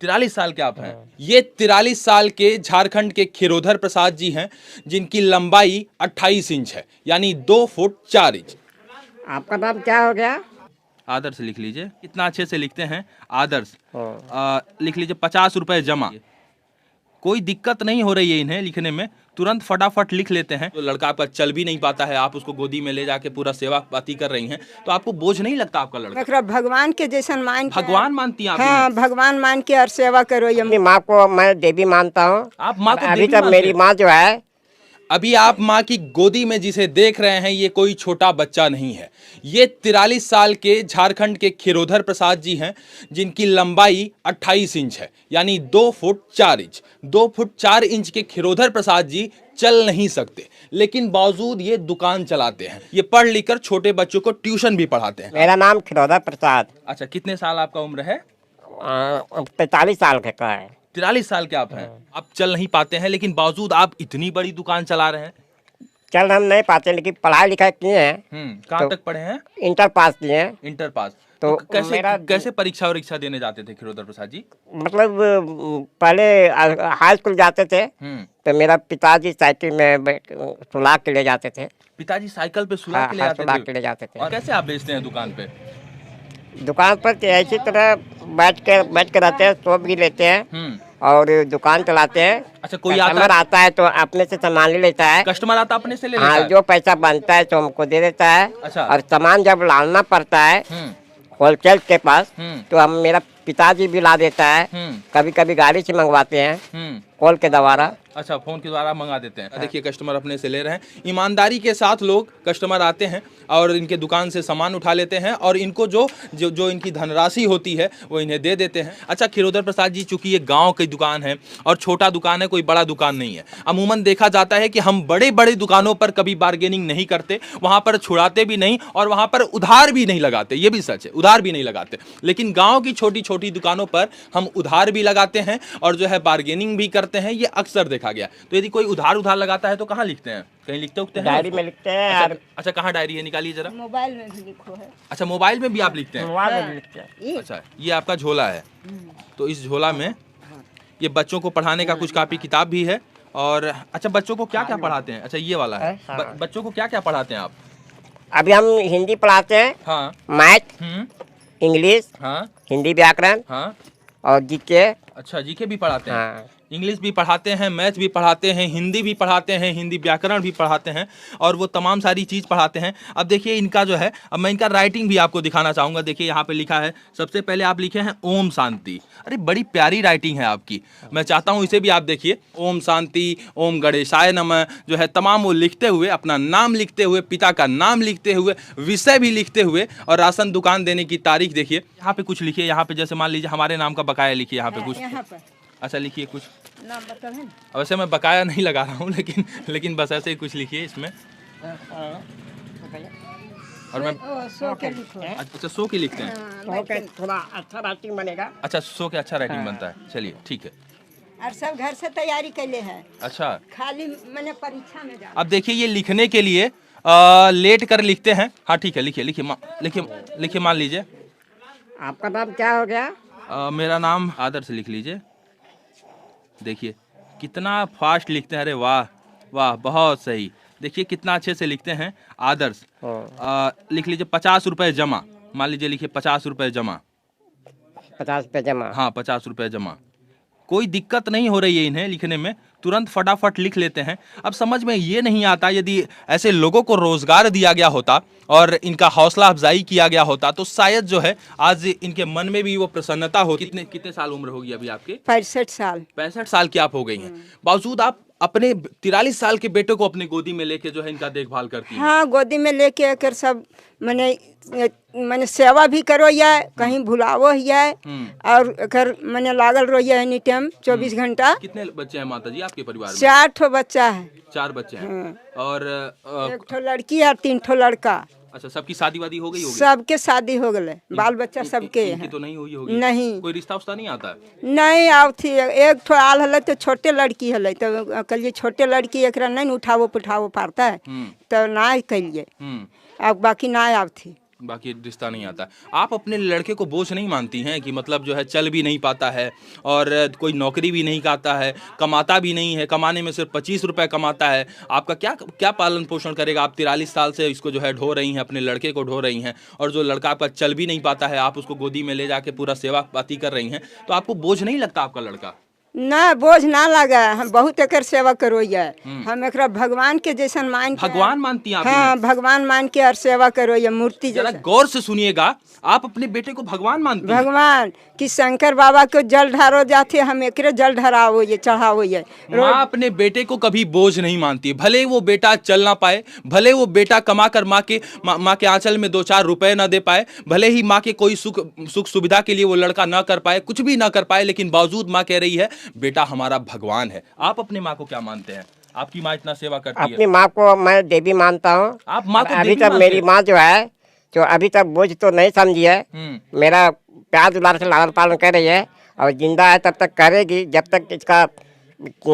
43 साल के आप हैं। ये 43 साल के झारखंड के खिरोधर प्रसाद जी हैं, जिनकी लंबाई 28 इंच है, यानी 2 फुट 4 इंच। आपका नाम क्या हो गया? आदर्श लिख लीजिए, कितना अच्छे से लिखते हैं आदर्श। लिख लीजिए 50 रुपए जमा। कोई दिक्कत नहीं हो रही है इन्हें लिखने में, तुरंत फटाफट लिख लेते हैं। तो लड़का आपका चल भी नहीं पाता है, आप उसको गोदी में ले जाके पूरा सेवा पाती कर रही हैं, तो आपको बोझ नहीं लगता आपका लड़का? भगवान के जैसा मान के, भगवान मानती हैं आप हाँ इन्हें? भगवान मान के और सेवा करो। अपनी माँ को मैं देवी मानता हूँ। आप माँ को अभी देवी तक मानते मेरी हैं? माँ जो है, अभी आप माँ की गोदी में जिसे देख रहे हैं, ये कोई छोटा बच्चा नहीं है। ये 43 साल के झारखंड के खिरोधर प्रसाद जी हैं, जिनकी लंबाई 28 इंच है, यानी 2 फुट 4 इंच। 2 फुट 4 इंच के खिरोधर प्रसाद जी चल नहीं सकते, लेकिन बावजूद ये दुकान चलाते हैं। ये पढ़ लिख कर छोटे बच्चों को ट्यूशन भी पढ़ाते हैं। मेरा नाम खिरोधा प्रसाद। अच्छा, कितने साल आपका उम्र है? 45 साल का है। 43 साल के आप हैं। आप चल नहीं पाते हैं, लेकिन बावजूद आप इतनी बड़ी दुकान चला रहे हैं। चल हम नहीं पाते, लेकिन पढ़ाई लिखाई किए हैं। कहाँ तो तक पढ़े हैं? इंटर पास किए हैं। Inter pass. तो कैसे परीक्षा वरीक्षा देने जाते थे खिरोधर प्रसाद जी? मतलब पहले हाई स्कूल जाते थे, तो मेरा पिताजी साइकिल में सुला के ले जाते थे। पिताजी साइकिल पे सुला के ले जाते थे? और कैसे आप बेचते हैं दुकान पे? दुकान पर ऐसी तरह बैठ के रहते हैं, सो भी लेते हैं और दुकान चलाते हैं। अच्छा, कोई आता है तो अपने से सामान ले लेता है। कस्टमर आता अपने से ले लेता है? जो पैसा बनता है तो हमको दे देता है। अच्छा। और सामान जब लाना पड़ता है होलसेल के पास, तो हम मेरा पिताजी भी ला देता है। कभी कभी गाड़ी से मंगवाते हैं, कॉल के द्वारा। अच्छा, फोन के द्वारा मंगा देते हैं। देखिए, कस्टमर अपने से ले रहे हैं। ईमानदारी के साथ लोग कस्टमर आते हैं और इनके दुकान से सामान उठा लेते हैं, और इनको जो इनकी धनराशि होती है वो इन्हें दे देते हैं। अच्छा, खिरोधर प्रसाद जी, चूंकि ये गांव की दुकान है और छोटा दुकान है, कोई बड़ा दुकान नहीं है, अमूमन देखा जाता है कि हम बड़े बड़े दुकानों पर कभी बार्गेनिंग नहीं करते, वहां पर छुड़ाते भी नहीं और वहां पर उधार भी नहीं लगाते। ये भी सच है, उधार भी नहीं लगाते। लेकिन गाँव की छोटी छोटी दुकानों पर हम उधार भी लगाते हैं और जो है बार्गेनिंग भी करते हैं। ये अक्सर देखा गया। तो यदि कोई उधार लगाता है तो कहाँ लिखते हैं? कहीं लिखते उठते हैं? डायरी में लिखते हैं। अच्छा, कहाँ डायरी है? निकालिए जरा। मोबाइल में भी लिखो है। अच्छा, मोबाइल में भी आप लिखते हैं? मोबाइल में लिखते हैं। अच्छा, ये आपका झोला है। तो इस झोला में ये बच्चों को पढ़ाने का कुछ कॉपी किताब भी है। और अच्छा, बच्चों को क्या क्या पढ़ाते हैं? अच्छा, ये वाला है। बच्चों को क्या क्या पढ़ाते हैं आप? अभी हम हिंदी पढ़ाते हैं। हाँ। मैथ, इंग्लिश, हाँ, हिंदी व्याकरण, हाँ, और जीके। अच्छा, जीके भी पढ़ाते हैं? हाँ। इंग्लिश भी पढ़ाते हैं, मैथ भी पढ़ाते हैं, हिंदी भी पढ़ाते हैं, हिंदी व्याकरण भी पढ़ाते हैं, और वो तमाम सारी चीज़ पढ़ाते हैं। अब देखिए इनका जो है, अब मैं इनका राइटिंग भी आपको दिखाना चाहूँगा। देखिए यहाँ पे लिखा है, सबसे पहले आप लिखे हैं ओम शांति। अरे बड़ी प्यारी राइटिंग है आपकी, मैं चाहता हूँ इसे भी आप देखिए। ओम शांति, ओम गणेशाय नमः, जो है तमाम वो लिखते हुए, अपना नाम लिखते हुए, पिता का नाम लिखते हुए, विषय भी लिखते हुए, और राशन दुकान देने की तारीख देखिए। यहाँ पे कुछ लिखिए, यहाँ पे जैसे मान लीजिए हमारे नाम का बकाया लिखिए यहाँ पे कुछ। अच्छा, लिखिए कुछ नाम बताओ। वैसे मैं बकाया नहीं लगा रहा हूँ, लेकिन बस ऐसे ही कुछ लिखिए इसमें। और मैं सो के लिखो है। अच्छा, 100 की लिखते हैं? थोड़ा अच्छा राइटिंग बनेगा। अच्छा, 100 के अच्छा राइटिंग बनता है। चलिए ठीक है। और सब घर से तैयारी कर ले है। अच्छा, खाली मैंने परीक्षा में जा। अब देखिए ये लिखने के लिए लेट कर लिखते हैं। हाँ ठीक है, लिखिए मान लीजिए। आपका नाम क्या हो गया? मेरा नाम आदर्श लिख लीजिए। देखिए कितना फास्ट लिखते हैं। अरे वाह वाह, बहुत सही। देखिए कितना अच्छे से लिखते हैं आदर्श। लिख लीजिए 50 रुपए जमा। मान लीजिए लिखिए 50 रुपए जमा। 50 रुपये जमा। हाँ, 50 रुपए जमा। कोई दिक्कत नहीं हो रही है इन्हें लिखने में, तुरंत फटाफट लिख लेते हैं। अब समझ में ये नहीं आता, यदि ऐसे लोगों को रोजगार दिया गया होता और इनका हौसला अफजाई किया गया होता, तो शायद जो है आज इनके मन में भी वो प्रसन्नता हो। कितने साल उम्र होगी अभी आपके? 65 साल। 65 साल की आप हो गई हैं, बावजूद आप अपने 43 साल के बेटे को अपनी गोदी में लेके जो है इनका देखभाल करती हैं। हाँ, गोदी में लेके आकर सब मैंने सेवा भी करो या कहीं भुलावो है, और कर मैंने लागल रही है एनी टाइम 24 घंटा। कितने बच्चे हैं माता जी आपके परिवार में? 4 ठो बच्चा है। 4 बच्चे हैं। और 1 ठो लड़की और 3 ठो लड़का। अच्छा, सबकी शादी वादी हो गई होगी? सबके शादी हो गए, बाल बच्चा सबके इनकी तो नहीं हुई होगी? नहीं। कोई रिश्ता उस्ता नहीं आता? नहीं आव थी। 1 ठो आल हल तो छोटे लड़की हल, तो कहिए छोटे लड़की एकरा नहीं उठावो पुठावो पारता है, तो ना कहिए। अब बाकी ना आव थी। बाकी रिश्ता नहीं आता। आप अपने लड़के को बोझ नहीं मानती हैं कि मतलब जो है चल भी नहीं पाता है और कोई नौकरी भी नहीं करता है, कमाता भी नहीं है, कमाने में सिर्फ 25 रुपए कमाता है, आपका क्या क्या पालन पोषण करेगा? आप 43 साल से इसको जो है ढो रही हैं, अपने लड़के को ढो रही हैं, और जो लड़का आपका चल भी नहीं पाता है आप उसको गोदी में ले जाके पूरा सेवा पाती कर रही हैं, तो आपको बोझ नहीं लगता आपका लड़का? ना बोझ ना लगा, हम बहुत एकर सेवा करोइया, हम एकरा भगवान के जैसन मान के, भगवान मानती हैं आप? हाँ भगवान मान के और सेवा करोइया, मूर्ति जरा जैसा। गौर से सुनिएगा, आप अपने बेटे को भगवान मानती हैं? भगवान कि शंकर बाबा को जल ढारो जाते, हम एकरे जल ढराओ ये चढ़ाओ ये। माँ अपने बेटे को कभी बोझ नहीं मानती, भले वो बेटा चल ना पाए, भले वो बेटा कमा कर माँ के आंचल में 2-4 रुपए ना दे पाए, भले ही माँ के कोई सुख सुविधा के लिए वो लड़का ना कर पाए, कुछ भी ना कर पाए, लेकिन बावजूद माँ कह रही है बेटा हमारा भगवान है। आप अपने माँ को क्या मानते हैं? आपकी माँ इतना सेवा करती है। अपनी माँ को मैं देवी मानता हूँ। आप माँ को अभी देवी तक मानते मेरी हैं? माँ जो है जो अभी तक बोझ तो नहीं समझी है, मेरा प्यार दुलार से लालन पालन कर रही है और जिंदा है तब तक करेगी, जब तक इसका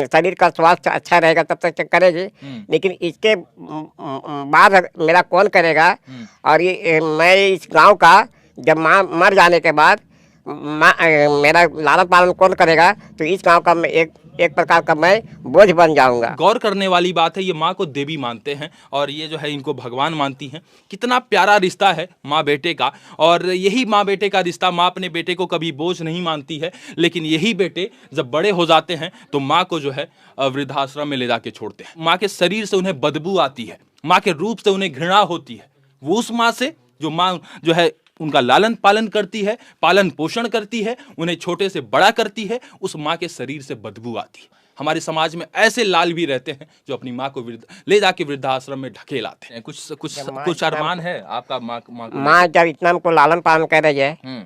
शरीर का स्वास्थ्य अच्छा रहेगा तब तक करेगी। लेकिन इसके बाद मेरा कौन करेगा? और ये मैं इस गांव का जब माँ मर जाने के बाद मेरा लालन पालन कौन करेगा? तो इस गांव का मैं एक प्रकार का मैं बोझ बन जाऊंगा। गौर करने वाली बात है, ये माँ को देवी मानते हैं और ये जो है इनको भगवान मानती हैं। कितना प्यारा रिश्ता है माँ बेटे का, और यही माँ बेटे का रिश्ता, माँ अपने बेटे को कभी बोझ नहीं मानती है, लेकिन यही बेटे जब बड़े हो जाते हैं तो माँ को जो है वृद्धाश्रम में ले जाके छोड़ते हैं। माँ के शरीर से उन्हें बदबू आती है, माँ के रूप से उन्हें घृणा होती है। वो उस माँ से जो माँ जो है उनका लालन पालन करती है, पालन पोषण करती है, उन्हें छोटे से बड़ा करती है, उस माँ के शरीर से बदबू आती है। हमारे समाज में ऐसे लाल भी रहते हैं जो अपनी माँ को ले जाके वृद्धाश्रम में ढकेल आते हैं। कुछ अरमान है आपका माँ जब इतना हमको लालन पालन कर रही है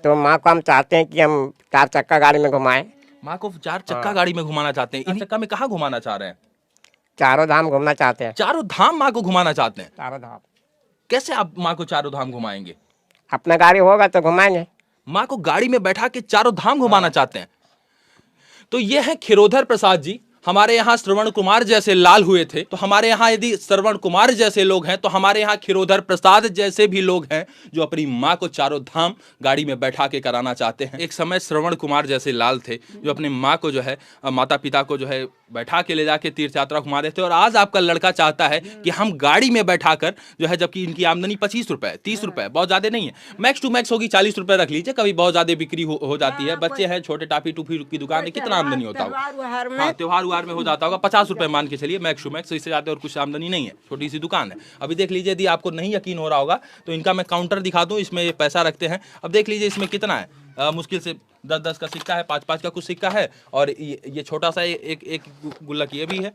तो माँ को हम चाहते हैं कि हम 4 चक्का गाड़ी में घुमाएं। माँ को 4 चक्का गाड़ी में घुमाना चाहते हैं? 4 चक्का में कहाँ घुमाना चाह रहे हैं? चारों धाम घूमना चाहते हैं। चारों धाम माँ को घुमाना चाहते हैं? चारों धाम। कैसे आप माँ को चारों धाम घुमाएंगे? अपना गाड़ी होगा तो घुमाएंगे। माँ को गाड़ी में बैठा के चारों धाम घुमाना चाहते हैं? तो ये है खिरोधर प्रसाद जी। हमारे यहाँ श्रवण कुमार जैसे लाल हुए थे, तो हमारे यहाँ यदि श्रवण कुमार जैसे लोग हैं तो हमारे यहाँ खिरोधर प्रसाद जैसे भी लोग हैं जो अपनी माँ को चारों धाम गाड़ी में बैठा के कराना चाहते हैं। एक समय श्रवण कुमार जैसे लाल थे जो अपने माँ को जो है, माता पिता को जो है बैठा के ले जाके तीर्थ यात्रा घुमा रहे थे, और आज आपका लड़का चाहता है कि हम गाड़ी में बैठा कर जो है, जबकि इनकी आमदनी 25 रुपए 30 रुपए बहुत ज्यादा नहीं है, मैक्स टू मैक्स होगी 40 रुपए रख लीजिए, कभी बहुत ज्यादा बिक्री हो जाती है, बच्चे हैं छोटे, टाफी टूफी की दुकान है, कितना आमदनी होता होगा? हाँ, त्योहार उहार में हो जाता होगा 50 रुपए मान के चलिए मैक्स टू मैक्स, इससे ज्यादा और कुछ आमदनी नहीं है, छोटी सी दुकान है। अभी देख लीजिए, यदि आपको नहीं यकीन हो रहा होगा तो इनका मैं काउंटर दिखा दूं, इसमें ये पैसा रखते हैं। अब देख लीजिए इसमें कितना है, मुश्किल से 10-10 का सिक्का है, 5-5 का कुछ सिक्का है, और ये छोटा सा एक गुल्लक ये भी है,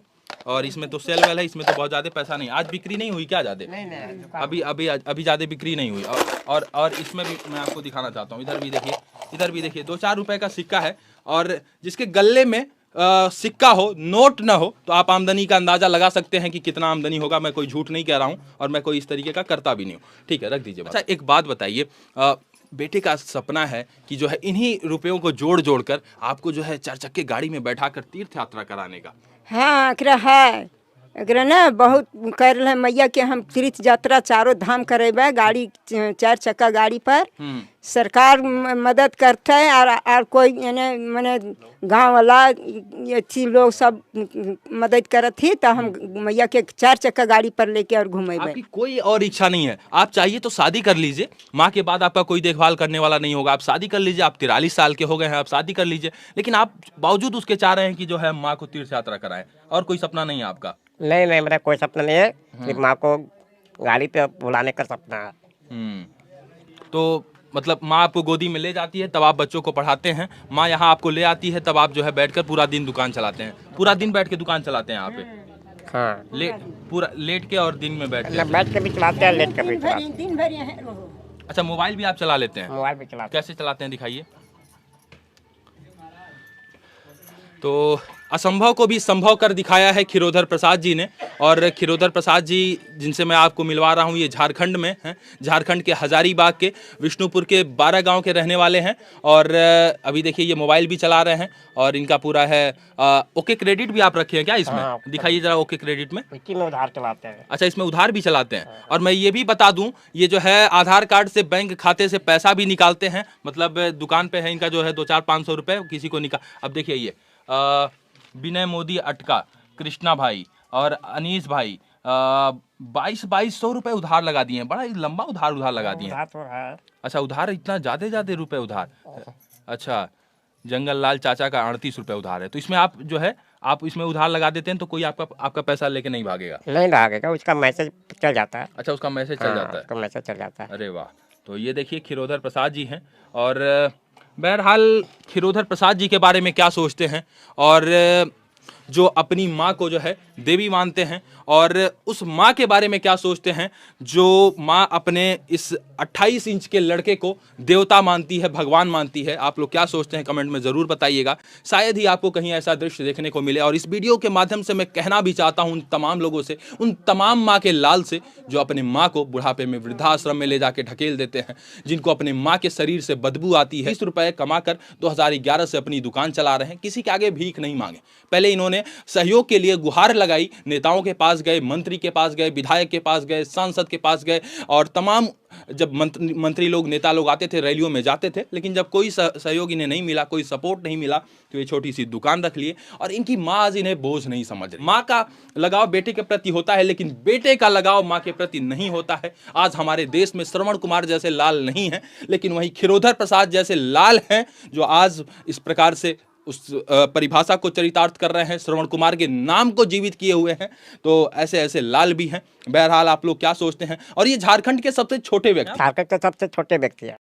और इसमें तो सेल वेल है, इसमें तो बहुत ज्यादा पैसा नहीं। आज बिक्री नहीं हुई क्या ज्यादा? नहीं, अभी ज्यादा बिक्री नहीं हुई। और इसमें भी मैं आपको दिखाना चाहता हूँ, इधर भी देखिए 2-4 रुपए का सिक्का है, और जिसके गले में सिक्का हो, नोट ना हो, तो आप आमदनी का अंदाजा लगा सकते हैं कि कितना आमदनी होगा। मैं कोई झूठ नहीं कह रहा हूँ और मैं कोई इस तरीके का करता भी नहीं हूँ। ठीक है, रख दीजिए। अच्छा, एक बात बताइए, बेटे का सपना है कि जो है इन्हीं रुपयों को जोड़ कर आपको जो है 4 चक्के गाड़ी में बैठा कर तीर्थ यात्रा कराने का। हाँ एकरा है, एकरा ना बहुत कर रहे मैया के हम तीर्थ यात्रा चारों धाम करेबे, गाड़ी 4 चक्का गाड़ी पर सरकार मदद करते है, और कोई मैंने गांव वाला अच्छी लोग सब मदद करत ही, तो हम मैया के 4 चक्का गाड़ी पर लेके और घूमेबे। आपकी कोई और इच्छा नहीं है? आप चाहिए तो शादी कर लीजिए, माँ के बाद आपका कोई देखभाल करने वाला नहीं होगा, आप शादी कर लीजिए। आप 43 साल के हो गए हैं, आप शादी कर लीजिए, लेकिन आप बावजूद उसके चाह रहे हैं कि जो है माँ को तीर्थ यात्रा कराएं, और कोई सपना नहीं है आपका? नहीं, मेरा कोई सपना नहीं है, सिर्फ माँ को गाड़ी पे बुलाने का सपना है। तो मतलब माँ आपको गोदी में ले जाती है, तब आप बच्चों को पढ़ाते हैं, माँ यहाँ आपको ले आती है, तब आप जो है बैठकर पूरा दिन दुकान चलाते हैं, पूरा दिन बैठ के दुकान चलाते हैं यहाँ पे? हाँ, लेट के और दिन में बैठ के भी चलाते हैं, लेट के भी चलाते हैं। दिन भर यहाँ रहो। अच्छा, मोबाइल भी आप चला लेते हैं? मोबाइल भी चलाते हैं। कैसे चलाते हैं, दिखाइए। तो असंभव को भी संभव कर दिखाया है खीरोधर प्रसाद जी ने। और खीरोधर प्रसाद जी जिनसे मैं आपको मिलवा रहा हूँ, ये झारखंड में हैं, झारखंड के हजारीबाग के विष्णुपुर के 12 गांव के रहने वाले हैं। और अभी देखिए ये मोबाइल भी चला रहे हैं और इनका पूरा है ओके क्रेडिट भी आप रखे हैं क्या इसमें? हाँ, दिखाइए जरा ओके क्रेडिट में। इसी में उधार चलाते हैं। अच्छा, इसमें उधार भी चलाते हैं। और मैं ये भी बता दूं, ये जो है आधार कार्ड से बैंक खाते से पैसा भी निकालते हैं। मतलब दुकान पे है इनका जो है 200-500 रुपए किसी को निकाल। अब देखिए ये विनय मोदी अटका, कृष्णा भाई और अनीस भाई 2200 रुपए उधार लगा दिए हैं। बड़ा लंबा उधार लगा दिए हैं। उधार तो है। अच्छा, उधार इतना ज्यादा रुपए उधार। अच्छा, जंगल लाल चाचा का 38 रुपए उधार है। तो इसमें आप जो है आप इसमें उधार लगा देते हैं तो कोई आपका पैसा लेके नहीं भागेगा? नहीं भागेगा, उसका मैसेज चल जाता है। अच्छा, उसका मैसेज चल जाता है। उसका मैसेज चल जाता है। अरे वाह। तो ये देखिए खीरोधर प्रसाद जी हैं। और बहरहाल खीरोधर प्रसाद जी के बारे में क्या सोचते हैं, और जो अपनी माँ को जो है देवी मानते हैं, और उस माँ के बारे में क्या सोचते हैं जो माँ अपने इस 28 इंच के लड़के को देवता मानती है, भगवान मानती है। आप लोग क्या सोचते हैं कमेंट में ज़रूर बताइएगा। शायद ही आपको कहीं ऐसा दृश्य देखने को मिले। और इस वीडियो के माध्यम से मैं कहना भी चाहता हूँ उन तमाम लोगों से, उन तमाम माँ के लाल से जो अपने माँ को बुढ़ापे में वृद्धाश्रम में ले जाके ढकेल देते हैं, जिनको अपने माँ के शरीर से बदबू आती है। 20 रुपये कमाकर 2011 से अपनी दुकान चला रहे हैं, किसी के आगे भीख नहीं मांगे। पहले इन्होंने सहयोग के लिए गुहार लगाई, नेताओं के पास गए, मंत्री के पास गए, विधायक के पास गए, सांसद के पास गए, और तमाम जब मंत्री लोग, नेता लोग आते थे, रैलियों में जाते थे, लेकिन जब कोई सहयोग इन्हें नहीं मिला, कोई सपोर्ट नहीं मिला, तो ये छोटी सी दुकान रख लिए। और इनकी माँ आज इन्हें बोझ नहीं समझ रही। माँ का लगाव बेटे के प्रति होता है, लेकिन बेटे का लगाव माँ के प्रति नहीं होता है। आज हमारे देश में श्रवण कुमार जैसे लाल नहीं हैं, लेकिन वहीं खीरोधर प्रसाद जैसे लाल हैं जो आज इस प्रकार से उस परिभाषा को चरितार्थ कर रहे हैं, श्रवण कुमार के नाम को जीवित किए हुए हैं। तो ऐसे ऐसे लाल भी हैं। बहरहाल आप लोग क्या सोचते हैं? और ये झारखंड के सबसे छोटे व्यक्ति, झारखंड के सबसे छोटे व्यक्ति है।